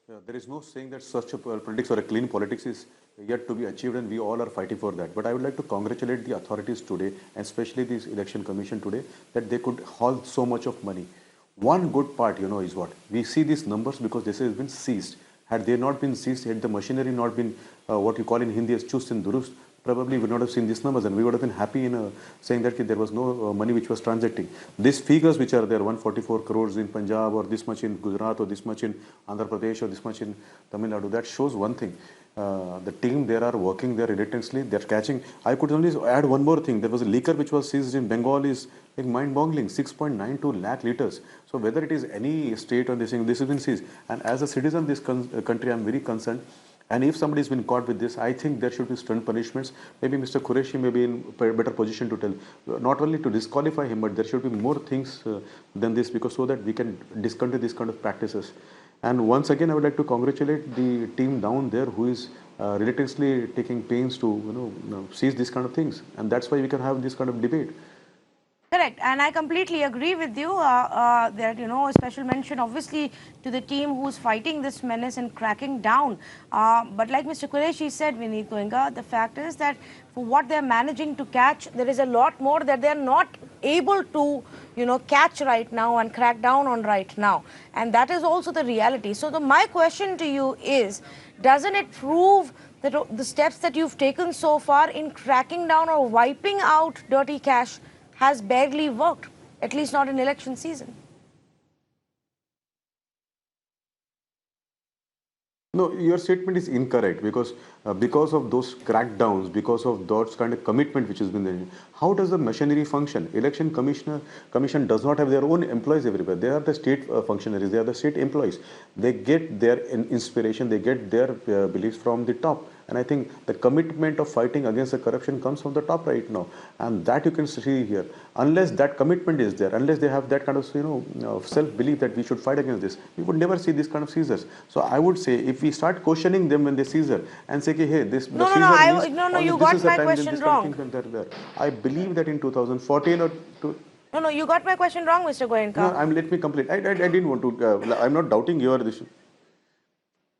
There is no saying that such a politics or a clean politics is yet to be achieved, and we all are fighting for that. But I would like to congratulate the authorities today, and especially this election commission today, that they could haul so much of money. One good part, is what we see these numbers because this has been seized. Had they not been seized, had the machinery not been what you call in Hindi as chust and durust, probably we would not have seen these numbers, and we would have been happy in saying that there was no money which was transacting. These figures which are there, 144 crores in Punjab, or this much in Gujarat, or this much in Andhra Pradesh, or this much in Tamil Nadu, that shows one thing. The team there are working there relentlessly, they're catching. I could only add one more thing. There was a liquor which was seized in Bengal is like mind-boggling, 6.92 lakh liters. So whether it is any state or this thing, this has been seized. And as a citizen of this country, I'm very concerned. And if somebody has been caught with this, I think there should be stern punishments. Maybe Mr. Qureshi may be in a better position to tell, not only to disqualify him, but there should be more things than this, because so that we can discontinue this kind of practices. And once again, I would like to congratulate the team down there who is relentlessly taking pains to seize these kind of things. And that's why we can have this kind of debate. Correct, and I completely agree with you that, a special mention obviously to the team who's fighting this menace and cracking down. But like Mr. Qureshi said, Vinit Goenka, the fact is that for what they're managing to catch, there is a lot more that they're not able to, catch right now and crack down on right now. And that is also the reality. So my question to you is, doesn't it prove that the steps that you've taken so far in cracking down or wiping out dirty cash has barely worked, at least not in election season? No, your statement is incorrect, because of those crackdowns, because of those kind of commitment which has been there. How does the machinery function? Election commission does not have their own employees everywhere. They are the state functionaries. They are the state employees. They get their inspiration. They get their beliefs from the top. And I think the commitment of fighting against the corruption comes from the top right now. And that you can see here. Unless that commitment is there, unless they have that kind of self-belief that we should fight against this, we would never see this kind of seizures. So I would say, if we start questioning them when they seizure and say, hey, this no, you got my question wrong. I believe that in 2014 or... No, you got my question wrong, Mr. Goenka. No, let me complete. I didn't want to... I'm not doubting your...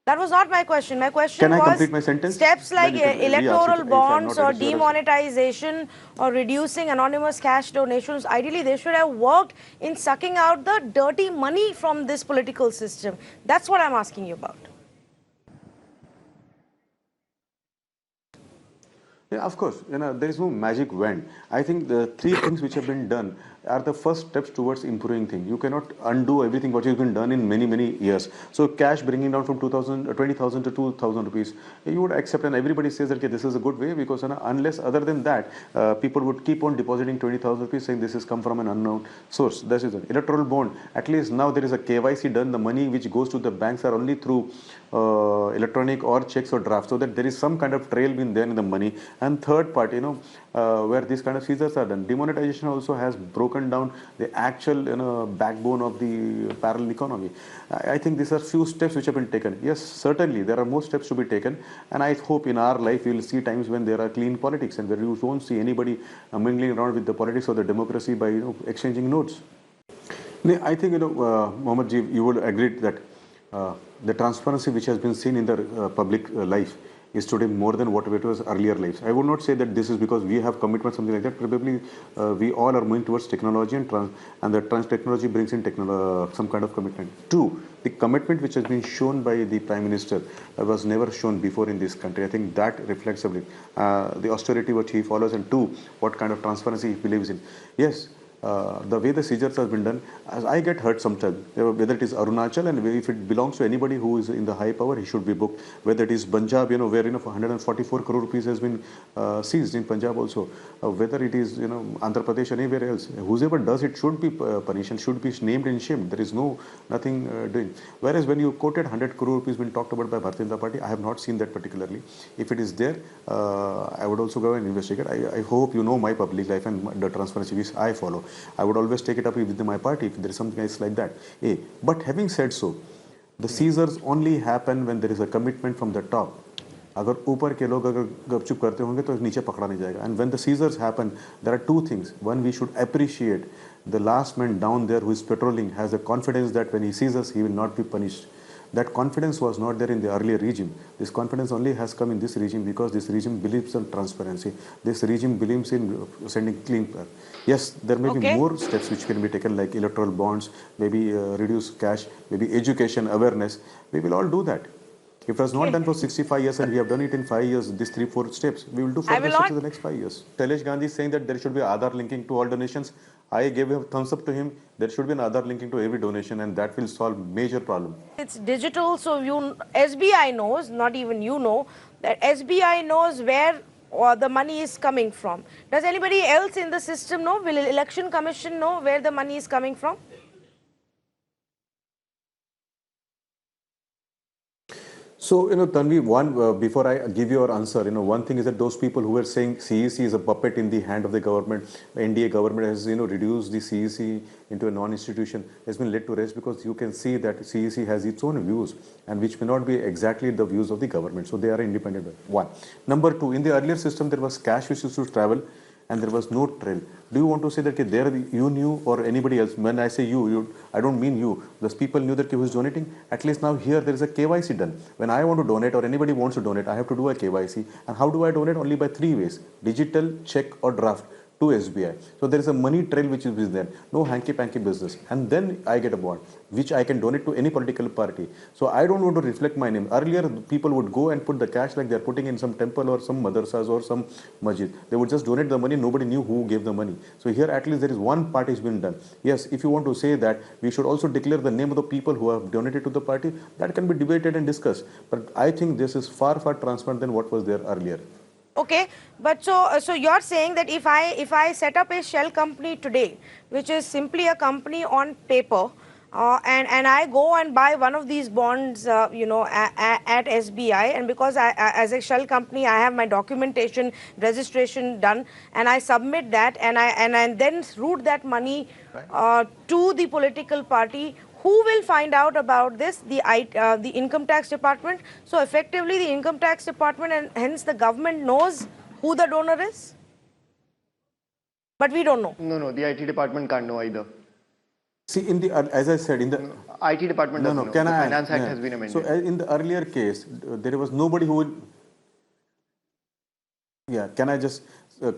That was not my question. My question was, complete my sentence? Steps like electoral bonds or demonetization or reducing anonymous cash donations, ideally they should have worked in sucking out the dirty money from this political system. That's what I'm asking you about. Yeah, of course, there is no magic wand. I think the three things which have been done are the first steps towards improving things. You cannot undo everything what has been done in many, many years. So cash bringing down from 20,000 to 2,000 rupees, you would accept, and everybody says that, okay, this is a good way, because unless other than that, people would keep on depositing 20,000 rupees saying this has come from an unknown source. That is an electoral bond. At least now there is a KYC done. The money which goes to the banks are only through electronic or checks or drafts, so that there is some kind of trail been there in the money. And third part, where these kind of seizures are done, demonetization also has broken down the actual backbone of the parallel economy. I think these are few steps which have been taken. Yes, certainly there are more steps to be taken, and I hope in our life we will see times when there are clean politics and where you won't see anybody mingling around with the politics or the democracy by exchanging notes. I think Mohammed ji, you will agree that the transparency which has been seen in the public life is today more than what it was earlier lives. I would not say that this is because we have commitment, something like that. Probably we all are moving towards technology, and the technology brings in some kind of commitment. Two, the commitment which has been shown by the Prime Minister was never shown before in this country. I think that reflects the austerity which he follows, and two, what kind of transparency he believes in. Yes. The way the seizures have been done, as I get hurt sometimes, whether it is Arunachal, and if it belongs to anybody who is in the high power, he should be booked. Whether it is Punjab, where 144 crore rupees has been seized in Punjab also. Whether it is Andhra Pradesh or anywhere else, whoever does it should be punished and should be named and shamed. There is nothing doing. Whereas when you quoted 100 crore rupees been talked about by Bharatiya Janata Party, I have not seen that particularly. If it is there, I would also go and investigate. I hope you know my public life and the transparency which I follow. I would always take it up with my party if there is something else like that. But having said so, the seizures only happen when there is a commitment from the top. अगर ऊपर के लोग अगर गपचुप करते होंगे तो नीचे पकड़ा नहीं जाएगा. And when the seizures happen, there are two things. One, we should appreciate the last man down there who is patrolling has the confidence that when he seizes, he will not be punished. That confidence was not there in the earlier regime. This confidence only has come in this regime because this regime believes in transparency. This regime believes in sending clean. Yes, there may be Okay. more steps which can be taken, like electoral bonds, maybe reduce cash, maybe education, awareness. We will all do that. If it was not Okay. done for 65 years and we have done it in 5 years, these 3-4 steps, we will do I further will steps not. in the next 5 years. Shailesh Gandhi is saying that there should be Aadhaar linking to all donations. I gave a thumbs up to him. There should be an Aadhaar linking to every donation, and that will solve major problem. It's digital, so SBI knows, not even you know, that SBI knows where the money is coming from. Does anybody else in the system know? Will Election Commission know where the money is coming from? So, Tanvi, before I give your answer, one thing is that those people who were saying CEC is a puppet in the hand of the government, NDA government has, reduced the CEC into a non-institution, has been laid to rest because you can see that CEC has its own views and which may not be exactly the views of the government. So, they are independent. One. Number two, in the earlier system, there was cash which used to travel and there was no trail. Do you want to say that there you knew or anybody else? When I say you, I don't mean you. Those people knew that who is donating. At least now here there is a KYC done. When I want to donate or anybody wants to donate, I have to do a KYC. And how do I donate? Only by 3 ways: digital, check, or draft to SBI. So there is a money trail which is there. No hanky-panky business. And then I get a bond, which I can donate to any political party. So I don't want to reflect my name. Earlier, people would go and put the cash like they're putting in some temple or some madrasas or some masjid. They would just donate the money. Nobody knew who gave the money. So here at least there is one party has been done. Yes, if you want to say that, we should also declare the name of the people who have donated to the party. That can be debated and discussed. But I think this is far, far transparent than what was there earlier. Okay, but so you're saying that if I set up a shell company today, which is simply a company on paper, and I go and buy one of these bonds, at SBI, and because as a shell company, I have my documentation, registration done, and I submit that, and I then route that money to the political party. Who will find out about this? The income tax department. So effectively, the income tax department and hence the government knows who the donor is. But we don't know. No, the IT department can't know either. See, as I said, in the IT department doesn't know. Can the I? Finance Act has been amended. So in the earlier case, there was nobody who would. Yeah, can I just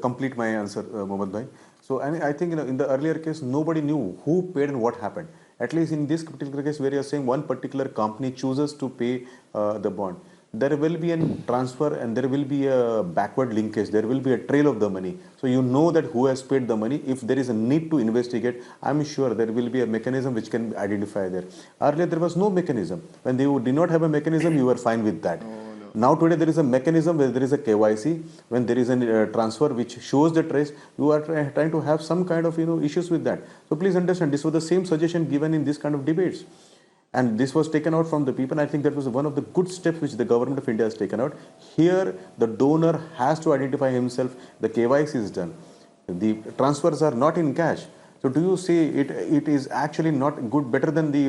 complete my answer, Mohammed Bhai? So I think in the earlier case, nobody knew who paid and what happened. At least in this particular case, where you are saying one particular company chooses to pay the bond, there will be a transfer and there will be a backward linkage. There will be a trail of the money. So you know that who has paid the money. If there is a need to investigate, I'm sure there will be a mechanism which can identify there. Earlier, there was no mechanism. When they did not have a mechanism, you were fine with that. Now today there is a mechanism where there is a KYC. When there is a transfer which shows the trace, you are trying to have some kind of issues with that. So please understand, this was the same suggestion given in this kind of debates. And this was taken out from the people. I think that was one of the good steps which the government of India has taken out. Here, the donor has to identify himself. The KYC is done. The transfers are not in cash. So do you say it is actually not good, better than the